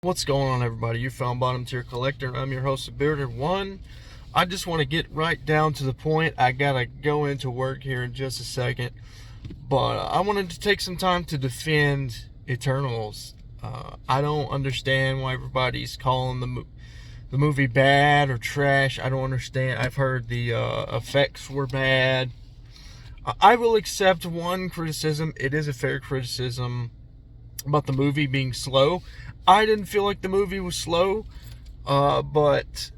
What's going on, everybody? You found Bottom Tier Collector. I'm your host, Bearded One. I just want to get right down to the point. I gotta go into work here in just a second, but I wanted to take some time to defend Eternals. I don't understand why everybody's calling the movie bad or trash. I don't understand. I've heard the effects were bad. I will accept one criticism. It is a fair criticism about the movie being slow. I didn't feel like the movie was slow, but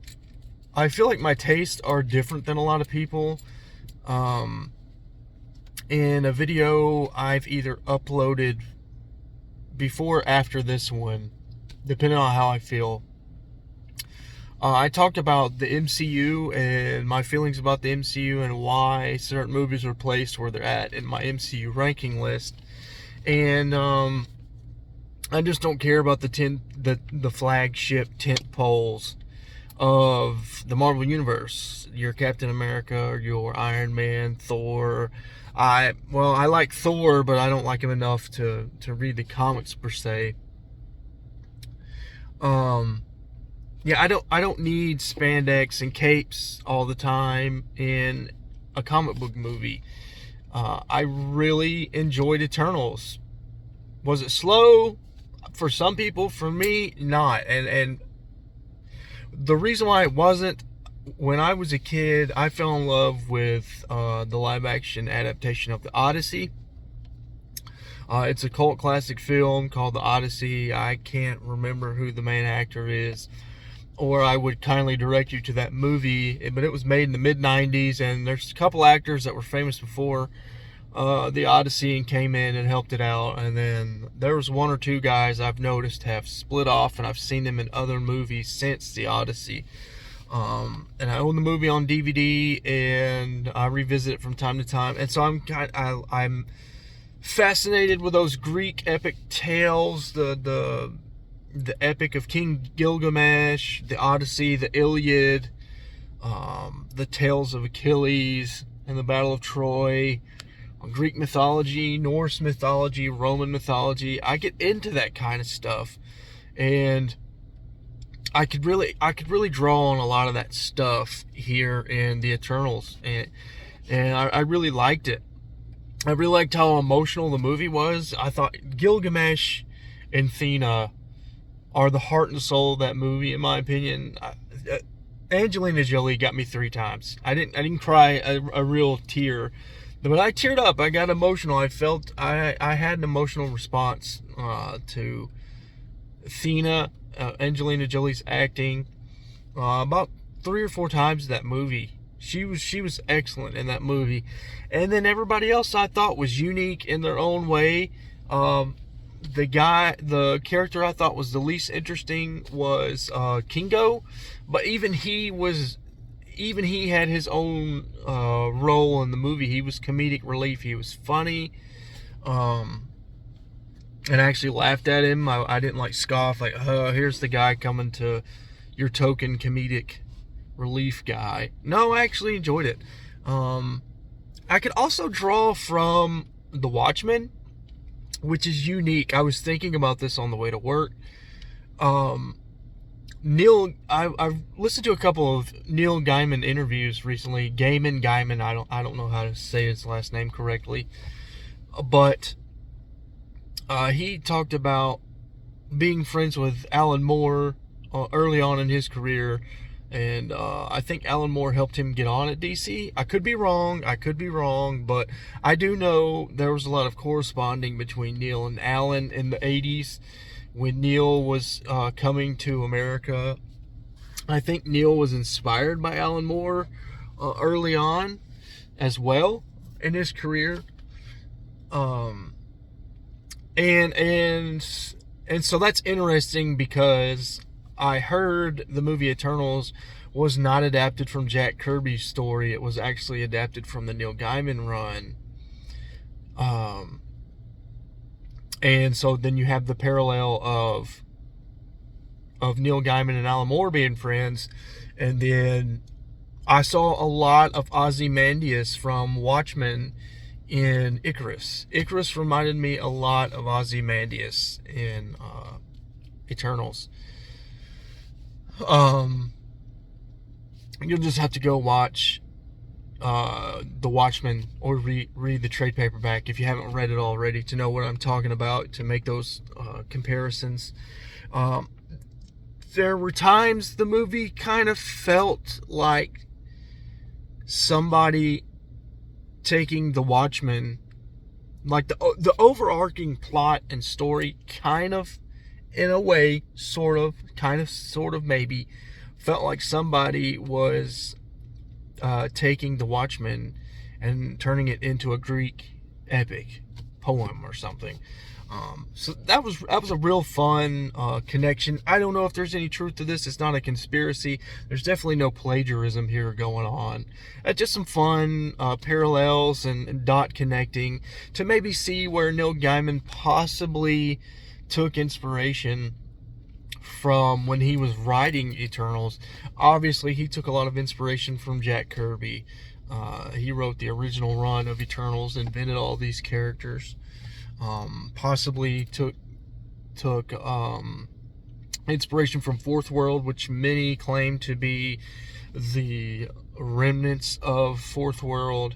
I feel like my tastes are different than a lot of people. In a video I've either uploaded before or after this one, depending on how I feel, I talked about the MCU and my feelings about the MCU and why certain movies were placed where they're at in my MCU ranking list. And I just don't care about the flagship tent poles of the Marvel Universe. Your Captain America, or your Iron Man, Thor. I like Thor, but I don't like him enough to read the comics per se. Yeah, I don't need spandex and capes all the time in a comic book movie. I really enjoyed Eternals. Was it slow? For some people, for me, not. And the reason why it wasn't, when I was a kid, I fell in love with the live action adaptation of The Odyssey. It's a cult classic film called The Odyssey. I can't remember who the main actor is, or I would kindly direct you to that movie. But it was made in the mid-90s, and there's a couple actors that were famous before The Odyssey and came in and helped it out. And then there was one or two guys I've noticed have split off, and I've seen them in other movies since The Odyssey. And I own the movie on DVD, and I revisit it from time to time. And so I'm fascinated with those Greek epic tales, the epic of King Gilgamesh, the Odyssey, the Iliad, the tales of Achilles and the Battle of Troy. Greek mythology, Norse mythology, Roman mythology. I get into that kind of stuff, and I could really draw on a lot of that stuff here in the Eternals, and I really liked it. I really liked how emotional the movie was. I thought Gilgamesh and Athena are the heart and soul of that movie, in my opinion. Angelina Jolie got me 3 times. I didn't cry a real tear. But I teared up. I got emotional. I felt I had an emotional response to Athena, Angelina Jolie's acting, about 3 or 4 times in that movie. She was excellent in that movie, and then everybody else I thought was unique in their own way. The character I thought was the least interesting was Kingo, but even he had his own role in the movie. He was comedic relief. He was funny, and I actually laughed at him. I didn't like scoff like, here's the guy coming to your token comedic relief guy. No, I actually enjoyed it. I could also draw from The Watchmen, which is unique. I was thinking about this on the way to work. I've listened to a couple of Neil Gaiman interviews recently. Gaiman, I don't know how to say his last name correctly, but he talked about being friends with Alan Moore early on in his career, and I think Alan Moore helped him get on at DC. I could be wrong, but I do know there was a lot of corresponding between Neil and Alan in the 80s. When Neil was coming to America, I think Neil was inspired by Alan Moore early on as well in his career. And so that's interesting, because I heard the movie Eternals was not adapted from Jack Kirby's story. It was actually adapted from the Neil Gaiman run. And so then you have the parallel of Neil Gaiman and Alan Moore being friends. And then I saw a lot of Ozymandias from Watchmen in Icarus. Icarus reminded me a lot of Ozymandias in Eternals. You'll just have to go watch The Watchmen or read the trade paperback if you haven't read it already to know what I'm talking about, to make those comparisons. There were times the movie kind of felt like somebody taking The Watchmen, like the overarching plot and story, kind of, in a way, sort of, maybe, felt like somebody was taking The Watchmen and turning it into a Greek epic poem or something. So that was a real fun connection. I don't know if there's any truth to this. It's not a conspiracy. There's definitely no plagiarism here going on. Just some fun parallels and dot connecting to maybe see where Neil Gaiman possibly took inspiration from when he was writing Eternals. Obviously, he took a lot of inspiration from Jack Kirby. He wrote the original run of Eternals, invented all these characters. Possibly took inspiration from Fourth World, which many claim to be the remnants of Fourth World.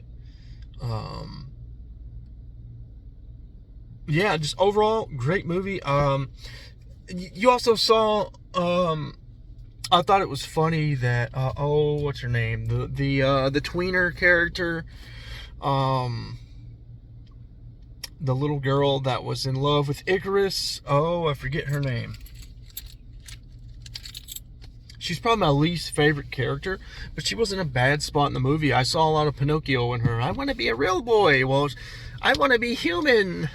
Yeah, just overall great movie. You also saw, I thought it was funny that what's her name, the tweener character, the little girl that was in love with Icarus. I forget her name. She's probably my least favorite character, but she wasn't a bad spot in the movie. I saw a lot of Pinocchio in her. I want to be a real boy. Well, I want to be human.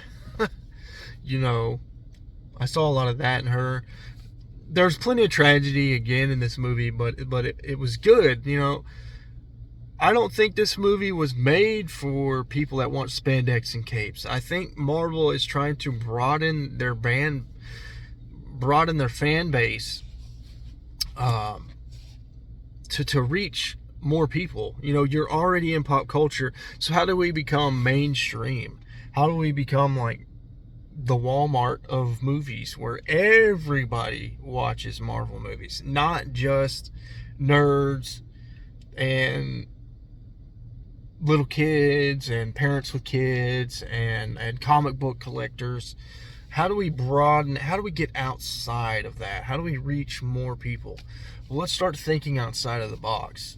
I saw a lot of that in her. There's plenty of tragedy again in this movie, but it was good. I don't think this movie was made for people that want spandex and capes. I think Marvel is trying to broaden their fan base to reach more people. You're already in pop culture, so how do we become mainstream? How do we become like the Walmart of movies, where everybody watches Marvel movies, not just nerds and little kids and parents with kids and comic book collectors? How do we get outside of that? How do we reach more people? Well, let's start thinking outside of the box.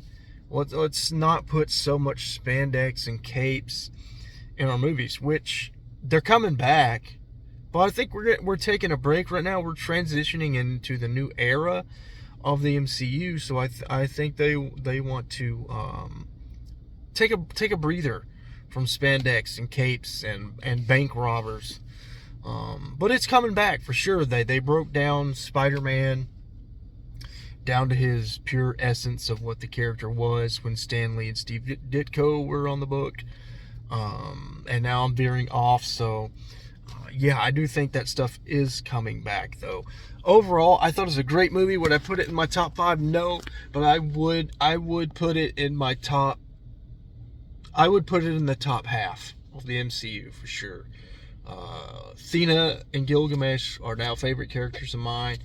Let's not put so much spandex and capes in our movies, which they're coming back, but I think we're taking a break right now. We're transitioning into the new era of the MCU, so I think they want to take a breather from spandex and capes and bank robbers. But it's coming back for sure. They broke down Spider-Man down to his pure essence of what the character was when Stan Lee and Steve Ditko were on the book. And now I'm veering off, so yeah, I do think that stuff is coming back, though. Overall, I thought it was a great movie. Would I put it in my top 5? No, but I would put it in my top. I would put it in the top half of the MCU for sure. Thena and Gilgamesh are now favorite characters of mine.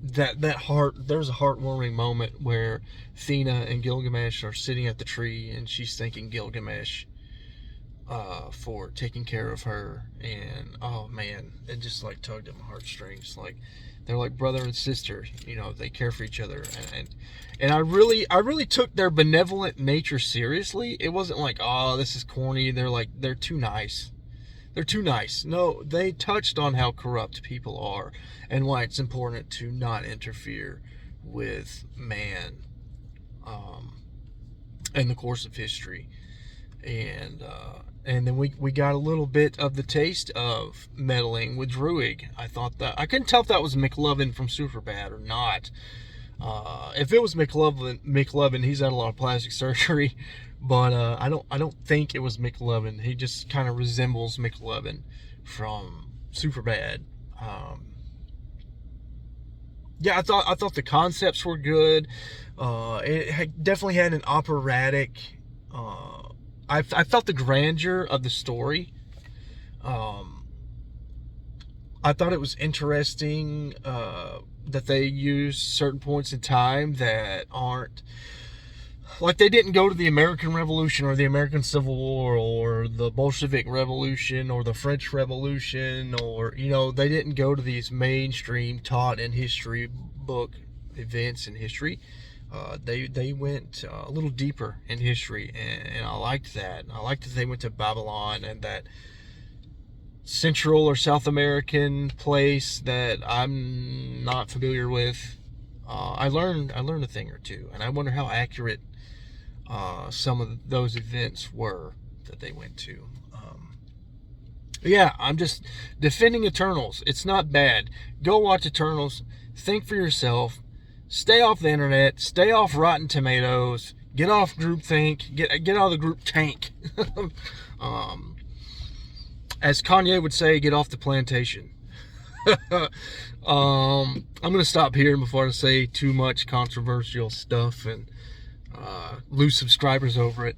There's a heartwarming moment where Thena and Gilgamesh are sitting at the tree, and she's thanking Gilgamesh for taking care of her, and oh man, it just like tugged at my heartstrings. Like, they're like brother and sister, they care for each other, and I really took their benevolent nature seriously. It wasn't like, oh, this is corny. They're too nice. They're too nice. No, they touched on how corrupt people are and why it's important to not interfere with man in the course of history. And then we got a little bit of the taste of meddling with Druig. I couldn't tell if that was McLovin from Superbad or not. If it was McLovin, he's had a lot of plastic surgery, but I don't think it was McLovin. He just kind of resembles McLovin from Superbad. Yeah, I thought the concepts were good. It definitely had an operatic. I felt the grandeur of the story. I thought it was interesting that they used certain points in time that aren't, like, they didn't go to the American Revolution or the American Civil War or the Bolshevik Revolution or the French Revolution, or, you know, they didn't go to these mainstream taught in history book events in history. They went a little deeper in history, and I liked that. I liked that they went to Babylon and that Central or South American place that I'm not familiar with. I learned a thing or two, and I wonder how accurate some of those events were that they went to. Yeah, I'm just defending Eternals. It's not bad. Go watch Eternals. Think for yourself. Stay off the internet. Stay off Rotten Tomatoes. Get off groupthink. Get out of the group tank. As Kanye would say, get off the plantation. I'm gonna stop here before I say too much controversial stuff and lose subscribers over it.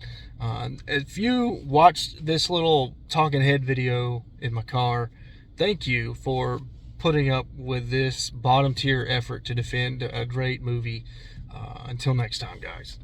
If you watched this little talking head video in my car, thank you for putting up with this bottom tier effort to defend a great movie. Until next time, guys.